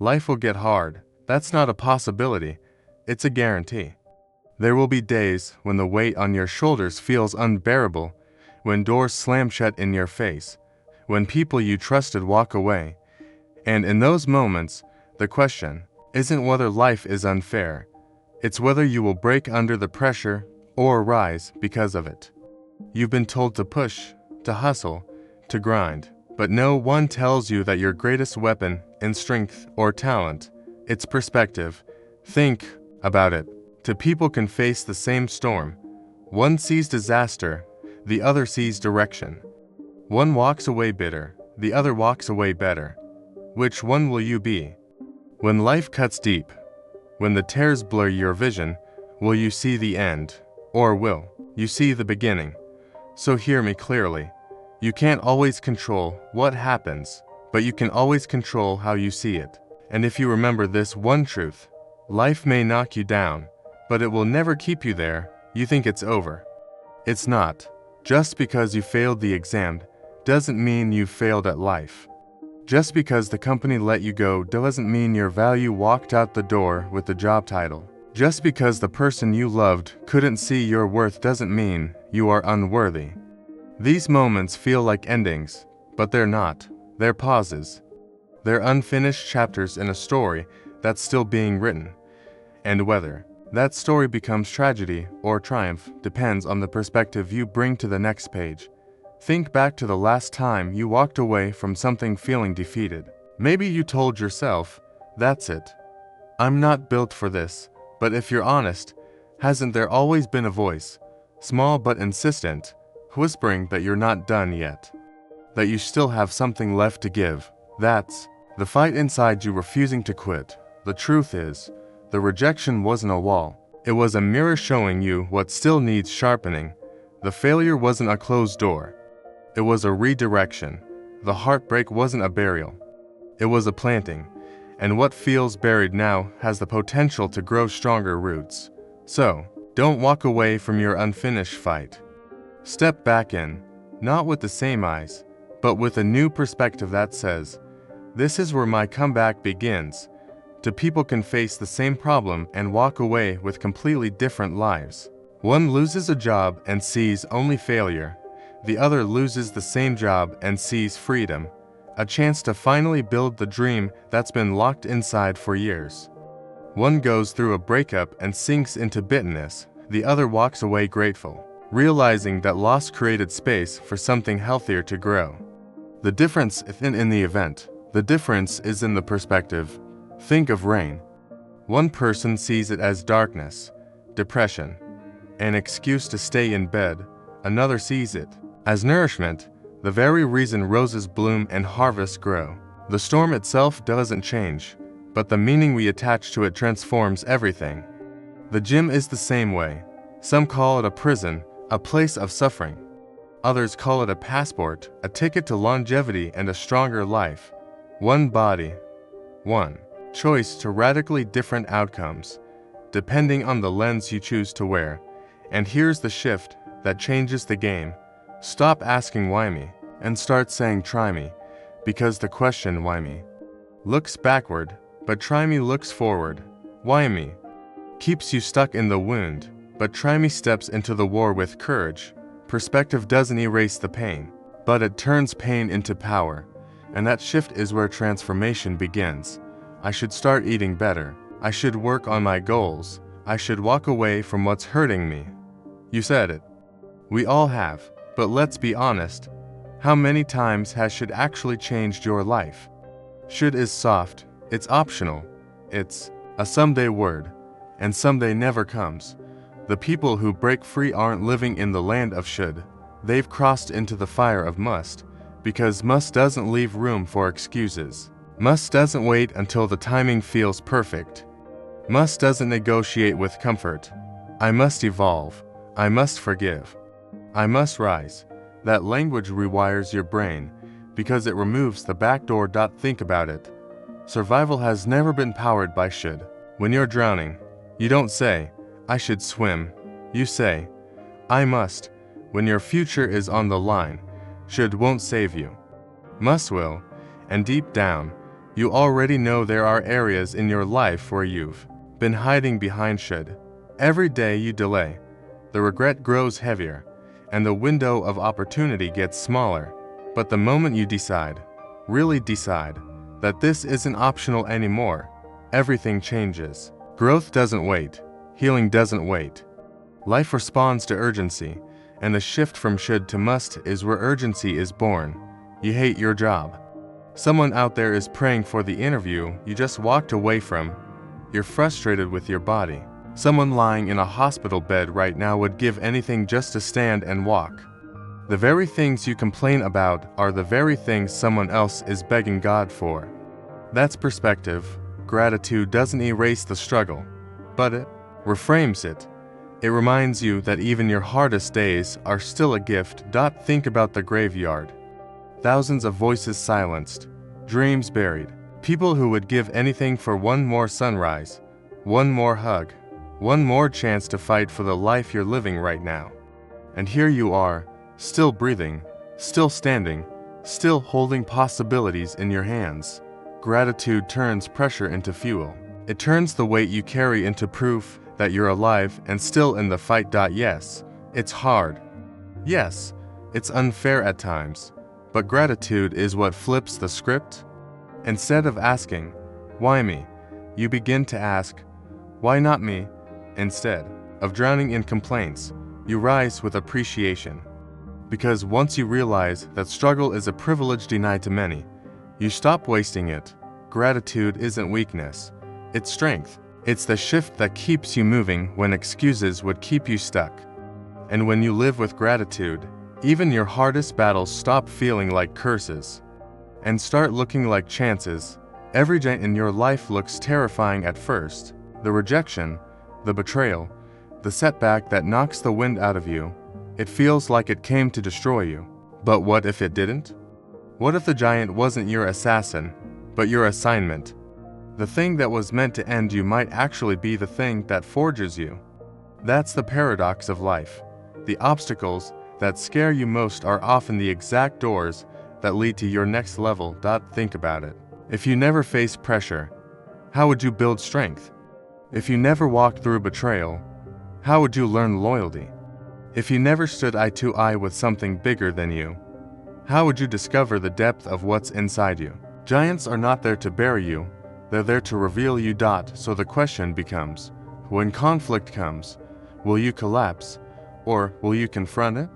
Life will get hard. That's not a possibility. It's a guarantee. There will be days when the weight on your shoulders feels unbearable, when doors slam shut in your face, when people you trusted walk away. And in those moments, the question isn't whether life is unfair. It's whether you will break under the pressure or rise because of it. You've been told to push, to hustle, to grind, but no one tells you that your greatest weapon in strength or talent, it's perspective. Think about it. Two people can face the same storm. One sees disaster, the other sees direction. One walks away bitter, the other walks away better. Which one will you be? When life cuts deep, when the tears blur your vision, will you see the end, or will you see the beginning? So hear me clearly. You can't always control what happens, but you can always control how you see it. And if you remember this one truth, life may knock you down, but it will never keep you there. You think it's over. It's not. Just because you failed the exam doesn't mean you failed at life. Just because the company let you go doesn't mean your value walked out the door with the job title. Just because the person you loved couldn't see your worth doesn't mean you are unworthy. These moments feel like endings, but they're not. They're pauses. They're unfinished chapters in a story that's still being written. And whether that story becomes tragedy or triumph depends on the perspective you bring to the next page. Think back to the last time you walked away from something feeling defeated. Maybe you told yourself, "That's it. I'm not built for this." But if you're honest, hasn't there always been a voice, small but insistent, whispering that you're not done yet? That you still have something left to give? That's the fight inside you refusing to quit. The truth is, the rejection wasn't a wall. It was a mirror showing you what still needs sharpening. The failure wasn't a closed door. It was a redirection. The heartbreak wasn't a burial. It was a planting. And what feels buried now has the potential to grow stronger roots. So, don't walk away from your unfinished fight. Step back in, not with the same eyes, but with a new perspective that says, "This is where my comeback begins." Two people can face the same problem and walk away with completely different lives. One loses a job and sees only failure. The other loses the same job and sees freedom, a chance to finally build the dream that's been locked inside for years. One goes through a breakup and sinks into bitterness. The other walks away grateful, realizing that loss created space for something healthier to grow. The difference isn't in the event. The difference is in the perspective. Think of rain. One person sees it as darkness, depression, an excuse to stay in bed. Another sees it as nourishment, the very reason roses bloom and harvests grow. The storm itself doesn't change, but the meaning we attach to it transforms everything. The gym is the same way. Some call it a prison, a place of suffering. Others call it a passport, a ticket to longevity and a stronger life. One body, one choice to radically different outcomes, depending on the lens you choose to wear. And here's the shift that changes the game. Stop asking why me, and start saying try me, because the question why me looks backward, but try me looks forward. Why me keeps you stuck in the wound, but try me steps into the war with courage. Perspective doesn't erase the pain, but it turns pain into power. And that shift is where transformation begins. I should start eating better. I should work on my goals. I should walk away from what's hurting me. You said it. We all have, but let's be honest. How many times has should actually changed your life? Should is soft, it's optional, it's a someday word, and someday never comes. The people who break free aren't living in the land of should. They've crossed into the fire of must, because must doesn't leave room for excuses. Must doesn't wait until the timing feels perfect. Must doesn't negotiate with comfort. I must evolve. I must forgive. I must rise. That language rewires your brain because it removes the backdoor. Think about it. Survival has never been powered by should. When you're drowning, you don't say, "I should swim." You say, "I must." When your future is on the line, should won't save you. Must will, and deep down, You already know there are areas in your life where you've been hiding behind should. Every day you delay, the regret grows heavier, and the window of opportunity gets smaller. But the moment you decide, really decide, that this isn't optional anymore, everything changes. Growth doesn't wait. Healing doesn't wait. Life responds to urgency, and the shift from should to must is where urgency is born. You hate your job. Someone out there is praying for the interview you just walked away from. You're frustrated with your body. Someone lying in a hospital bed right now would give anything just to stand and walk. The very things you complain about are the very things someone else is begging God for. That's perspective. Gratitude doesn't erase the struggle, but it reframes it. It reminds you that even your hardest days are still a gift. Think about the graveyard. Thousands of voices silenced, dreams buried, people who would give anything for one more sunrise, one more hug, one more chance to fight for the life you're living right now. And here you are, still breathing, still standing, still holding possibilities in your hands. Gratitude turns pressure into fuel. It turns the weight you carry into proof that you're alive and still in the fight. Yes, it's hard. Yes, it's unfair at times. But gratitude is what flips the script. Instead of asking, why me? You begin to ask, why not me? Instead of drowning in complaints, you rise with appreciation. Because once you realize that struggle is a privilege denied to many, you stop wasting it. Gratitude isn't weakness, it's strength. It's the shift that keeps you moving when excuses would keep you stuck. And when you live with gratitude, even your hardest battles stop feeling like curses and start looking like chances. Every day in your life looks terrifying at first. The rejection, the betrayal, the setback that knocks the wind out of you. It feels like it came to destroy you. But what if it didn't? What if the giant wasn't your assassin, but your assignment? The thing that was meant to end you might actually be the thing that forges you. That's the paradox of life. The obstacles that scare you most are often the exact doors that lead to your next level. Think about it. If you never faced pressure, how would you build strength? If you never walked through betrayal, how would you learn loyalty? If you never stood eye to eye with something bigger than you, how would you discover the depth of what's inside you? Giants are not there to bury you, they're there to reveal you. So the question becomes, when conflict comes, will you collapse, or will you confront it?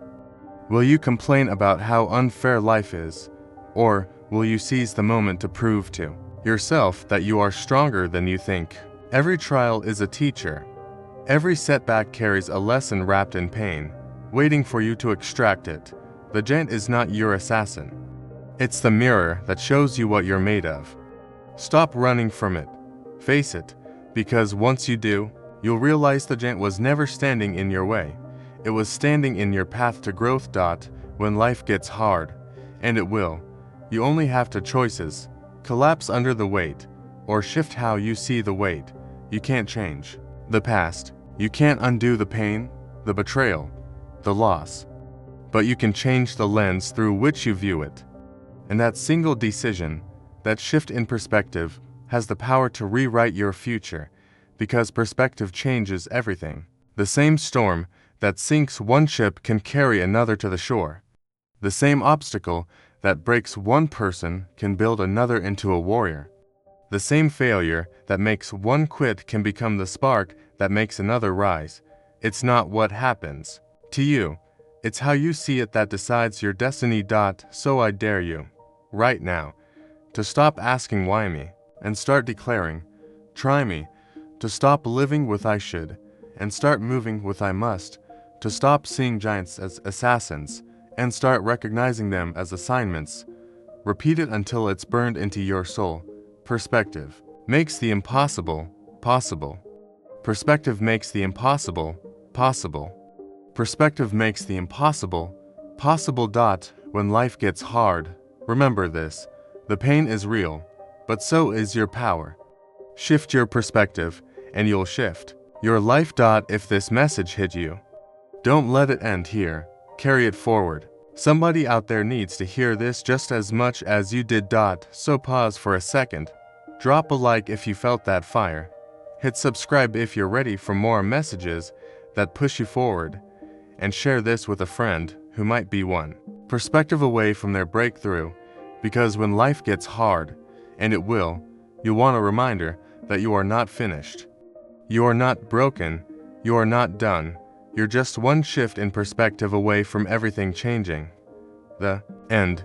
Will you complain about how unfair life is, or will you seize the moment to prove to yourself that you are stronger than you think? Every trial is a teacher. Every setback carries a lesson wrapped in pain, waiting for you to extract it. The giant is not your assassin. It's the mirror that shows you what you're made of. Stop running from it. Face it, because once you do, you'll realize the giant was never standing in your way. It was standing in your path to growth. When life gets hard, and it will, you only have two choices: collapse under the weight, or shift how you see the weight. You can't change the past. You can't undo the pain, the betrayal, the loss. But you can change the lens through which you view it. And that single decision, that shift in perspective, has the power to rewrite your future, because perspective changes everything. The same storm that sinks one ship can carry another to the shore. The same obstacle that breaks one person can build another into a warrior. The same failure that makes one quit can become the spark that makes another rise. It's not what happens to you, it's how you see it that decides your destiny. So I dare you, right now, to stop asking why me, and start declaring, try me, to stop living with I should, and start moving with I must, to stop seeing giants as assassins, and start recognizing them as assignments. Repeat it until it's burned into your soul. Perspective makes the impossible possible. Perspective makes the impossible possible. Perspective makes the impossible possible. When life gets hard, remember this: the pain is real, but so is your power. Shift your perspective, and you'll shift your life. If this message hit you, don't let it end here. Carry it forward. Somebody out there needs to hear this just as much as you did. So pause for a second. Drop a like if you felt that fire. Hit subscribe if you're ready for more messages that push you forward. And share this with a friend who might be one perspective away from their breakthrough. Because when life gets hard, and it will, you'll want a reminder that you are not finished. You are not broken. You are not done. You're just one shift in perspective away from everything changing. The end.